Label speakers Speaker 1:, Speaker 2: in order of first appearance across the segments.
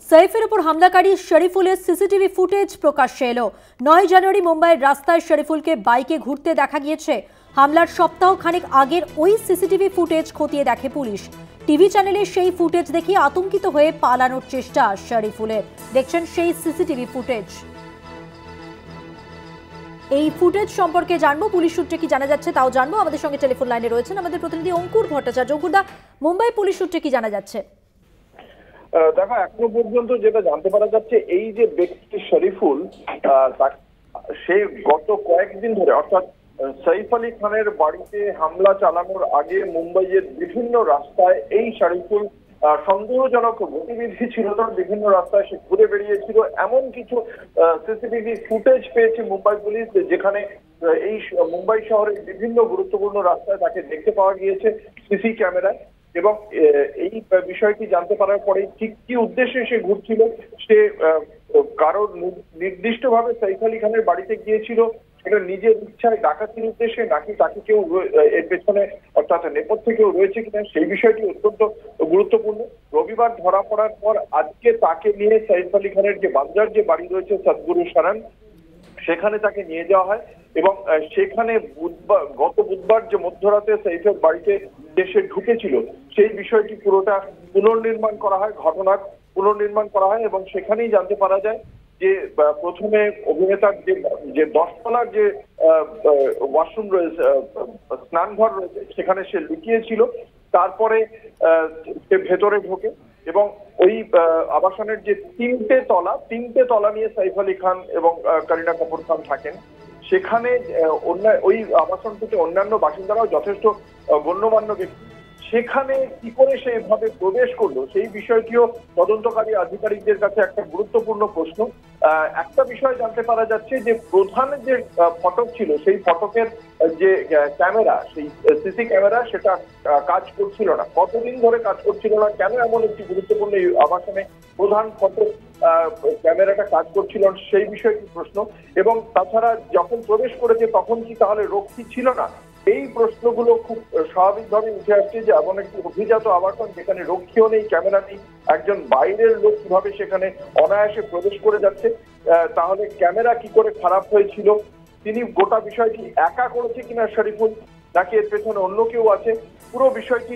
Speaker 1: সৈফের উপর হামলাকারী শরীফুলের CCTV footage প্রকাশ্যে এলো। 9 জানুয়ারি মুম্বাইয়ের রাস্তায় শরীফুলকে বাইকে ঘুরতে দেখা গিয়েছে। হামলার সপ্তাহ খানেক আগের ওই সিসিটিভি ফুটেজ খতিয়ে দেখে পুলিশ। টিভি চ্যানেলে সেই ফুটেজ দেখে আতঙ্কিত হয়ে পালানোর চেষ্টা শরীফুলের। দেখছেন সেই সিসিটিভি ফুটেজ। এই ফুটেজ সম্পর্কে জানবো, পুলিশ সূত্রে কি জানা যাচ্ছে তাও জানবো। আমাদের সঙ্গে টেলিফোন লাইনে রয়েছেন আমাদের প্রতিনিধি অঙ্কুর ভট্টাচার্য। অঙ্কুরদা, মুম্বাই পুলিশ সূত্রে কি জানা যাচ্ছে?
Speaker 2: দেখো, এখনো পর্যন্ত যেটা জানতে পারা যাচ্ছে, এই যে ব্যক্তি শরীফুল, সে গত কয়েকদিন ধরে অর্থাৎ সৈফ আলী খানের বাড়িতে হামলা চালানোর আগে মুম্বাইয়ের বিভিন্ন রাস্তায় এই শরীফুল সন্দেহজনক গতিবিধি ছিল, তার বিভিন্ন রাস্তায় সে ঘুরে বেরিয়েছিল। এমন কিছু সিসিটিভি ফুটেজ পেয়েছে মুম্বাই পুলিশ, যেখানে এই মুম্বাই শহরের বিভিন্ন গুরুত্বপূর্ণ রাস্তায় তাকে দেখতে পাওয়া গিয়েছে সিসি ক্যামেরায়। এবং এই বিষয়টি জানতে পারার পরে ঠিক কি উদ্দেশ্যে সে ঘুরছিল, সে কারোর নির্দিষ্টভাবে সৈফ আলী খানের বাড়িতে গিয়েছিল সেটা নিজের ইচ্ছায় ডাকাতির উদ্দেশ্যে, নাকি তাকে কেউ এর পেছনে অর্থাৎ নেপথ্যে কেউ রয়েছে কিনা, সেই বিষয়টি অত্যন্ত গুরুত্বপূর্ণ। রবিবার ধরা পড়ার পর আজকে তাকে নিয়ে সৈফ আলী খানের যে বান্দ্রার যে বাড়ি রয়েছে সদগুরু সারান, সেখানে তাকে নিয়ে যাওয়া হয়। এবং সেখানে গত বুধবার যে মধ্যরাতে সৈফের বাড়িতে সে ঢুকেছিল সেই বিষয়টি পুরোটা পুনর্নির্মাণ করা হয়, ঘটনার পুনর্নির্মাণ করা হয়। এবং সেখানেই জানতে পারা যায় যে প্রথমে অভিনেতার যে 10 তলার যে ওয়াশরুম রয়েছে, স্নানঘর রয়েছে, সেখানে সে লুকিয়েছিল। তারপরে সে ভেতরে ঢোকে এবং ওই আবাসনের যে তিনটে তলা নিয়ে সৈফ আলী খান এবং করিনা কাপুর খান থাকেন। সেখানে ওই আবাসনটিতে অন্যান্য বাসিন্দারাও যথেষ্ট গণ্যমান্য ব্যক্তি। সেখানে কি করে সে এভাবে প্রবেশ করলো, সেই বিষয়টিও তদন্তকারী আধিকারিকদের কাছে একটা গুরুত্বপূর্ণ প্রশ্ন। একটা বিষয় জানতে পারা যাচ্ছে যে প্রধান যে ফটক ছিল, সেই ফটকের যে ক্যামেরা, সেই সিসি ক্যামেরা, সেটা কাজ করছিল না। কতদিন ধরে কাজ করছিল না, কেন এমন একটি গুরুত্বপূর্ণ আবাসনে প্রধান ফটক ক্যামেরাটা কাজ করছিল, সেই বিষয়টি প্রশ্ন। এবং তাছাড়া যখন প্রবেশ করেছে তখন কি তাহলে রক্ষী ছিল না, এই প্রশ্নগুলো খুব স্বাভাবিকভাবে উঠে আসছে যে এমন একটি অভিজাত আবাসন যেখানে রক্ষীও নেই, ক্যামেরা নেই, একজন বাইরের লোক কিভাবে সেখানে অনায়াসে প্রবেশ করে যাচ্ছে। তাহলে ক্যামেরা কি করে খারাপ হয়েছিল, তিনি গোটা বিষয়টি একা করেছে কিনা শরীফুল, নাকি এর পেছনে অন্য কেউ আছে, পুরো বিষয়টি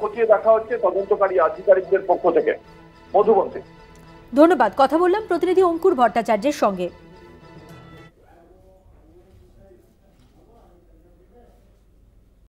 Speaker 2: খতিয়ে দেখা হচ্ছে তদন্তকারী আধিকারিকদের পক্ষ থেকে। মধুবন্তী,
Speaker 1: ধন্যবাদ। কথা বললাম প্রতিনিধি অঙ্কুর ভট্টাচার্যের সঙ্গে।